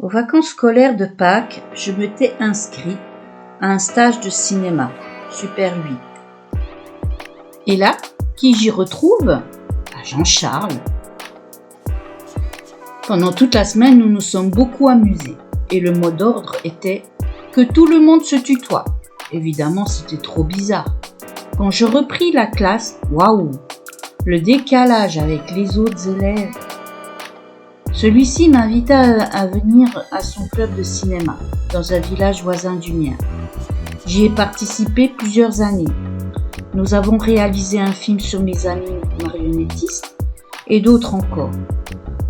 Aux vacances scolaires de Pâques, je m'étais inscrite à un stage de cinéma, Super 8. Et là, qui j'y retrouve ? Jean-Charles. Pendant toute la semaine, nous nous sommes beaucoup amusés. Et le mot d'ordre était que tout le monde se tutoie. Évidemment, c'était trop bizarre. Quand je repris la classe, waouh, le décalage avec les autres élèves. Celui-ci m'invita à venir à son club de cinéma, dans un village voisin du mien. J'y ai participé plusieurs années. Nous avons réalisé un film sur mes amis marionnettistes et d'autres encore.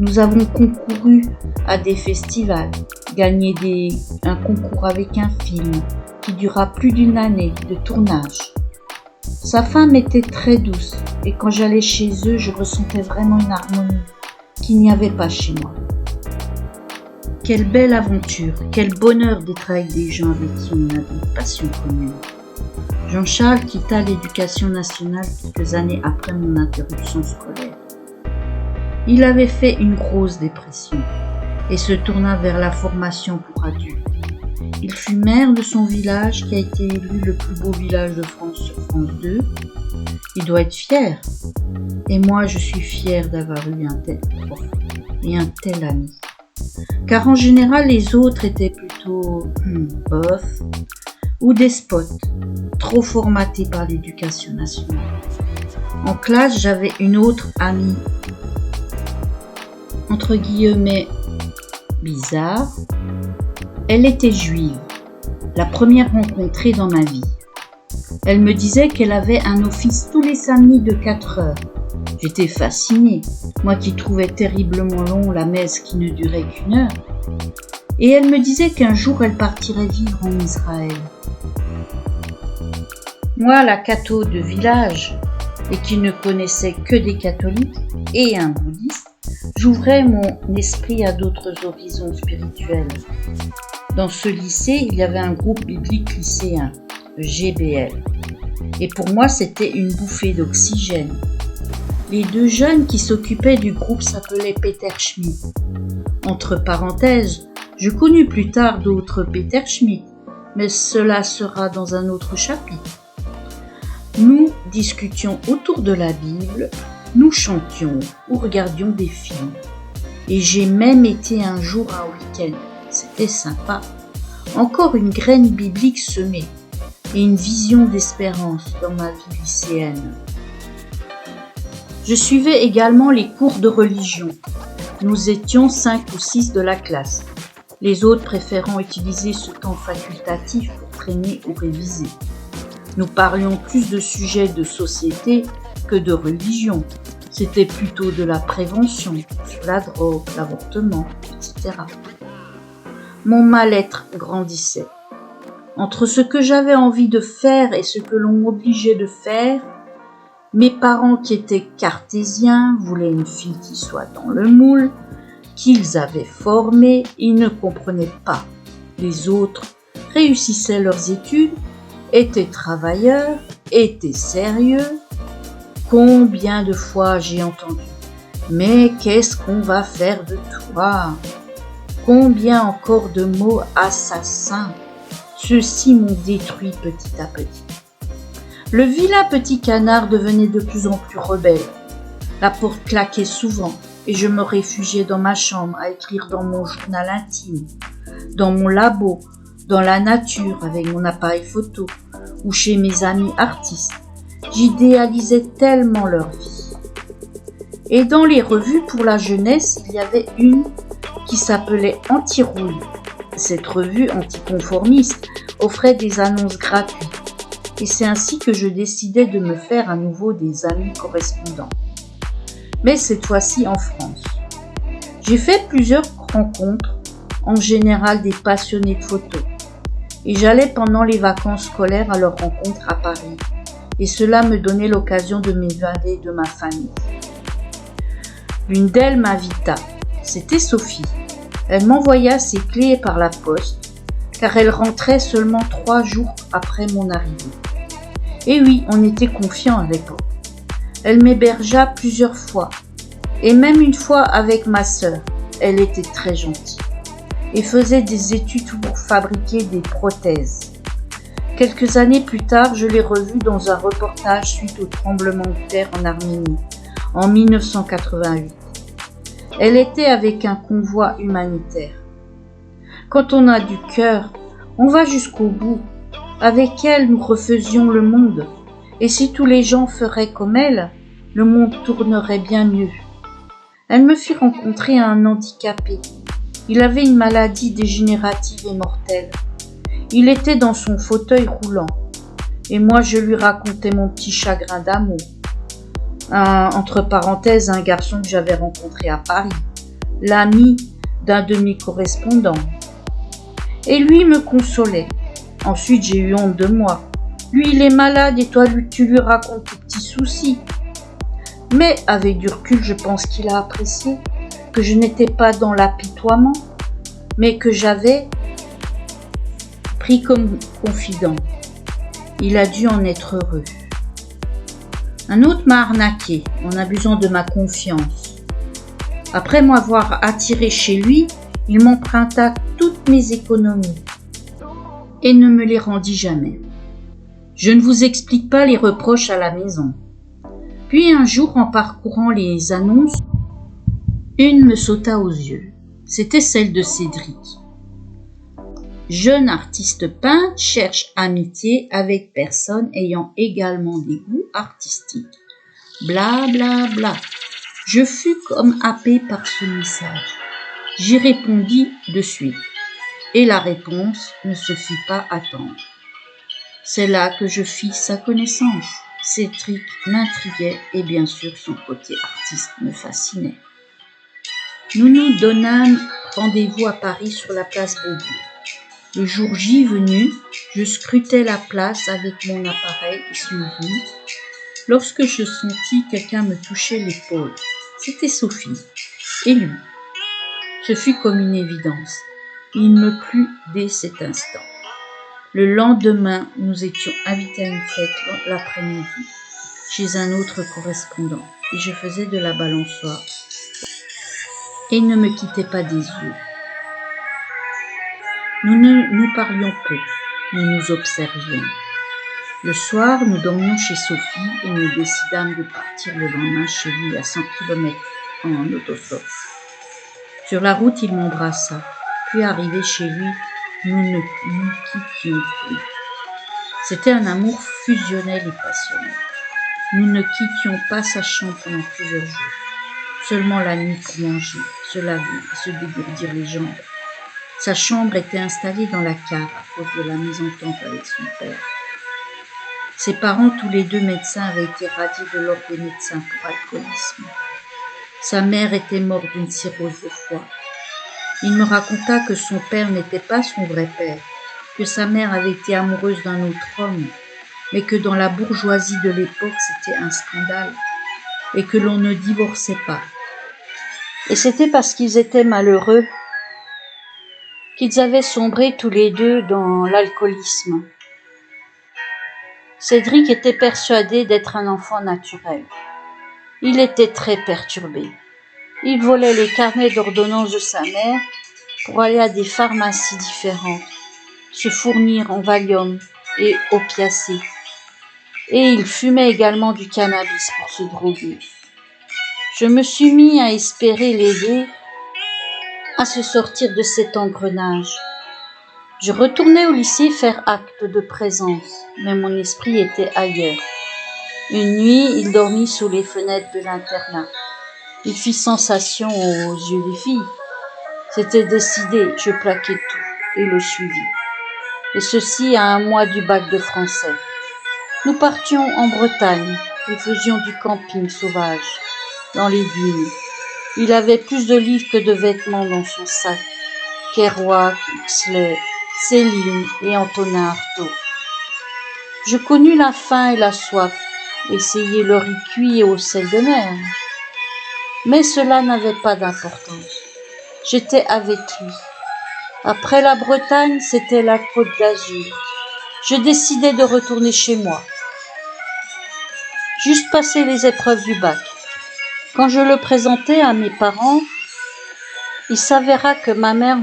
Nous avons concouru à des festivals, gagné un concours avec un film qui dura plus d'une année de tournage. Sa femme était très douce et quand j'allais chez eux, je ressentais vraiment une harmonie qu'il n'y avait pas chez moi. Quelle belle aventure, quel bonheur d'être avec des gens avec qui on a des passions communes. Jean-Charles quitta l'éducation nationale quelques années après mon interruption scolaire. Il avait fait une grosse dépression et se tourna vers la formation pour adultes. Il fut maire de son village qui a été élu le plus beau village de France sur France 2. Il doit être fier. Et moi, je suis fière d'avoir eu un tel prof et un tel ami. Car en général, les autres étaient plutôt bof ou despotes, trop formatés par l'éducation nationale. En classe, j'avais une autre amie, entre guillemets, bizarre. Elle était juive, la première rencontrée dans ma vie. Elle me disait qu'elle avait un office tous les samedis de 4 heures. J'étais fascinée, moi qui trouvais terriblement long la messe qui ne durait qu'1 heure. Et elle me disait qu'un jour elle partirait vivre en Israël. Moi, la catho de village, et qui ne connaissait que des catholiques et un bouddhiste, j'ouvrais mon esprit à d'autres horizons spirituels. Dans ce lycée, il y avait un groupe biblique lycéen, le GBL. Et pour moi, c'était une bouffée d'oxygène. Les 2 jeunes qui s'occupaient du groupe s'appelaient Peter Schmidt. Entre parenthèses, je connus plus tard d'autres Peter Schmidt, mais cela sera dans un autre chapitre. Nous discutions autour de la Bible, nous chantions ou regardions des films. Et j'ai même été un jour un week-end. C'était sympa. Encore une graine biblique semée et une vision d'espérance dans ma vie lycéenne. Je suivais également les cours de religion. Nous étions 5 ou 6 de la classe, les autres préférant utiliser ce temps facultatif pour traîner ou réviser. Nous parlions plus de sujets de société que de religion. C'était plutôt de la prévention, sur la drogue, l'avortement, etc. Mon mal-être grandissait. Entre ce que j'avais envie de faire et ce que l'on m'obligeait de faire, mes parents qui étaient cartésiens voulaient une fille qui soit dans le moule, qu'ils avaient formée, ils ne comprenaient pas. Les autres réussissaient leurs études, étaient travailleurs, étaient sérieux. Combien de fois j'ai entendu « Mais qu'est-ce qu'on va faire de toi ?» Combien encore de mots assassins. Ceux-ci m'ont détruit petit à petit. Le vilain petit canard devenait de plus en plus rebelle. La porte claquait souvent et je me réfugiais dans ma chambre à écrire dans mon journal intime, dans mon labo, dans la nature avec mon appareil photo ou chez mes amis artistes. J'idéalisais tellement leur vie. Et dans les revues pour la jeunesse, il y avait une qui s'appelait Anti-Rouille. Cette revue anticonformiste offrait des annonces gratuites. Et c'est ainsi que je décidais de me faire à nouveau des amis correspondants. Mais cette fois-ci en France. J'ai fait plusieurs rencontres, en général des passionnés de photos. Et j'allais pendant les vacances scolaires à leur rencontre à Paris. Et cela me donnait l'occasion de m'évader de ma famille. L'une d'elles m'invita. C'était Sophie. Elle m'envoya ses clés par la poste, car elle rentrait seulement 3 jours après mon arrivée. Et oui, on était confiants à l'époque. Elle m'hébergea plusieurs fois, et même une fois avec ma sœur. Elle était très gentille. et faisait des études pour fabriquer des prothèses. Quelques années plus tard, je l'ai revue dans un reportage suite au tremblement de terre en Arménie, en 1988. Elle était avec un convoi humanitaire. Quand on a du cœur, on va jusqu'au bout. Avec elle, nous refaisions le monde. Et si tous les gens feraient comme elle, le monde tournerait bien mieux. Elle me fit rencontrer un handicapé. Il avait une maladie dégénérative et mortelle. Il était dans son fauteuil roulant. Et moi, je lui racontais mon petit chagrin d'amour. Entre parenthèses, un garçon que j'avais rencontré à Paris, l'ami d'un de mes correspondants. Et lui me consolait. Ensuite, j'ai eu honte de moi. Lui, il est malade et toi, tu lui racontes tes petits soucis. Mais avec du recul, je pense qu'il a apprécié que je n'étais pas dans l'apitoiement, mais que j'avais pris comme confident. Il a dû en être heureux. Un autre m'a arnaqué en abusant de ma confiance. Après m'avoir attiré chez lui, il m'emprunta toutes mes économies et ne me les rendit jamais. Je ne vous explique pas les reproches à la maison. Puis un jour, en parcourant les annonces, une me sauta aux yeux. C'était celle de Cédric. Jeune artiste peintre cherche amitié avec personne ayant également des goûts artistiques. Bla bla bla. Je fus comme happé par ce message. J'y répondis de suite. Et la réponse ne se fit pas attendre. C'est là que je fis sa connaissance. Cédric m'intriguait et bien sûr son côté artiste me fascinait. Nous nous donnâmes rendez-vous à Paris sur la place Beaubourg. Le jour J venu, je scrutais la place avec mon appareil et suivi, lorsque je sentis quelqu'un me toucher l'épaule. C'était Sophie. Et lui. Ce fut comme une évidence. Il me plut dès cet instant. Le lendemain, nous étions invités à une fête l'après-midi chez un autre correspondant et je faisais de la balançoire et il ne me quittait pas des yeux. Nous parlions peu, nous nous observions. Le soir, nous dormions chez Sophie et nous décidâmes de partir le lendemain chez lui à 100 km en autostop. Sur la route, il m'embrassa. Puis arrivé chez lui, nous ne nous quittions plus. C'était un amour fusionnel et passionnel. Nous ne quittions pas sa chambre pendant plusieurs jours. Seulement la nuit pour manger, se laver et se dégourdir les jambes. Sa chambre était installée dans la cave à cause de la mésentente avec son père. Ses parents, tous les deux médecins, avaient été radiés de l'ordre des médecins pour alcoolisme. Sa mère était morte d'une cirrhose de foie. Il me raconta que son père n'était pas son vrai père, que sa mère avait été amoureuse d'un autre homme, mais que dans la bourgeoisie de l'époque, c'était un scandale, et que l'on ne divorçait pas. Et c'était parce qu'ils étaient malheureux qu'ils avaient sombré tous les deux dans l'alcoolisme. Cédric était persuadé d'être un enfant naturel. Il était très perturbé. Il volait les carnets d'ordonnances de sa mère pour aller à des pharmacies différentes, se fournir en Valium et opiacés. Et il fumait également du cannabis pour se droguer. Je me suis mis à espérer l'aider à se sortir de cet engrenage. Je retournais au lycée faire acte de présence, mais mon esprit était ailleurs. Une nuit, il dormit sous les fenêtres de l'internat. Il fit sensation aux yeux des filles. C'était décidé, je plaquai tout et le suivis. Et ceci à 1 mois du bac de français. Nous partions en Bretagne et faisions du camping sauvage, dans les dunes. Il avait plus de livres que de vêtements dans son sac. Kerouac, Huxley, Céline et Antonin Artaud. Je connus la faim et la soif, essayai le riz cuit au sel de mer. Mais cela n'avait pas d'importance. J'étais avec lui. Après la Bretagne, c'était la Côte d'Azur. Je décidai de retourner chez moi. Juste passer les épreuves du bac. Quand je le présentai à mes parents, il s'avéra que ma mère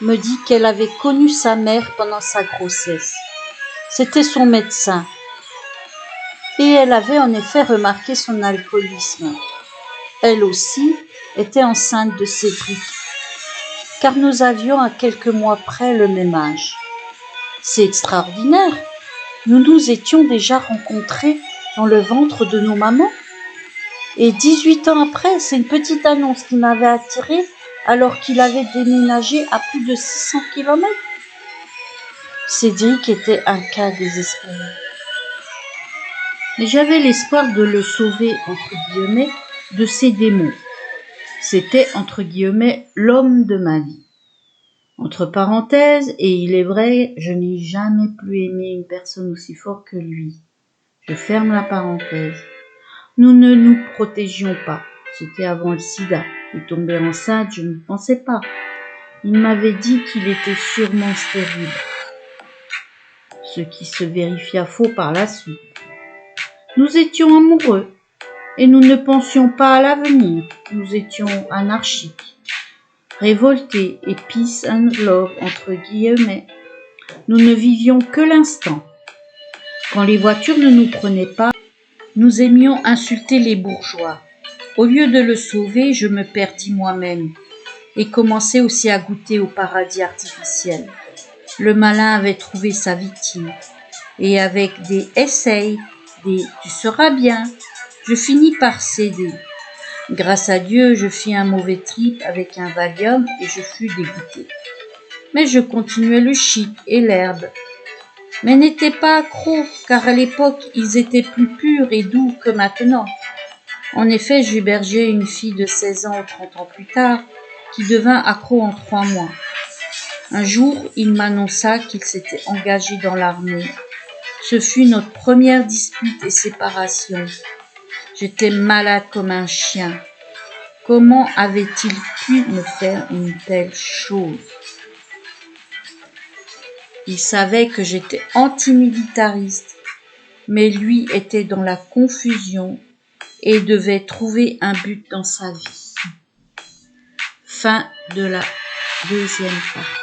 me dit qu'elle avait connu sa mère pendant sa grossesse. C'était son médecin. Et elle avait en effet remarqué son alcoolisme. Elle aussi était enceinte de Cédric, car nous avions à quelques mois près le même âge. C'est extraordinaire. Nous nous étions déjà rencontrés dans le ventre de nos mamans. Et 18 ans après, c'est une petite annonce qui m'avait attirée alors qu'il avait déménagé à plus de 600 km. Cédric était un cas désespéré. Mais j'avais l'espoir de le sauver, entre guillemets, de ses démons. C'était, entre guillemets, l'homme de ma vie. Entre parenthèses, et il est vrai, je n'ai jamais plus aimé une personne aussi fort que lui. Je ferme la parenthèse. Nous ne nous protégions pas. C'était avant le sida. Et tomber enceinte, je ne pensais pas. Il m'avait dit qu'il était sûrement stérile. Ce qui se vérifia faux par la suite. Nous étions amoureux. Et nous ne pensions pas à l'avenir. Nous étions anarchiques. Révoltés et peace and love, entre guillemets. Nous ne vivions que l'instant. Quand les voitures ne nous prenaient pas, nous aimions insulter les bourgeois. Au lieu de le sauver, je me perdis moi-même et commençai aussi à goûter au paradis artificiel. Le malin avait trouvé sa victime et avec des « essaye », des « tu seras bien », je finis par céder. Grâce à Dieu, je fis un mauvais trip avec un Valium et je fus dégoûté. Mais je continuais le shit et l'herbe. Mais n'étais pas accro, car à l'époque, ils étaient plus purs et doux que maintenant. En effet, j'hébergeais une fille de 16 ans ou 30 ans plus tard, qui devint accro en 3 mois. Un jour, il m'annonça qu'il s'était engagé dans l'armée. Ce fut notre première dispute et séparation. J'étais malade comme un chien. Comment avait-il pu me faire une telle chose ? Il savait que j'étais antimilitariste, mais lui était dans la confusion et devait trouver un but dans sa vie. Fin de la 2e partie.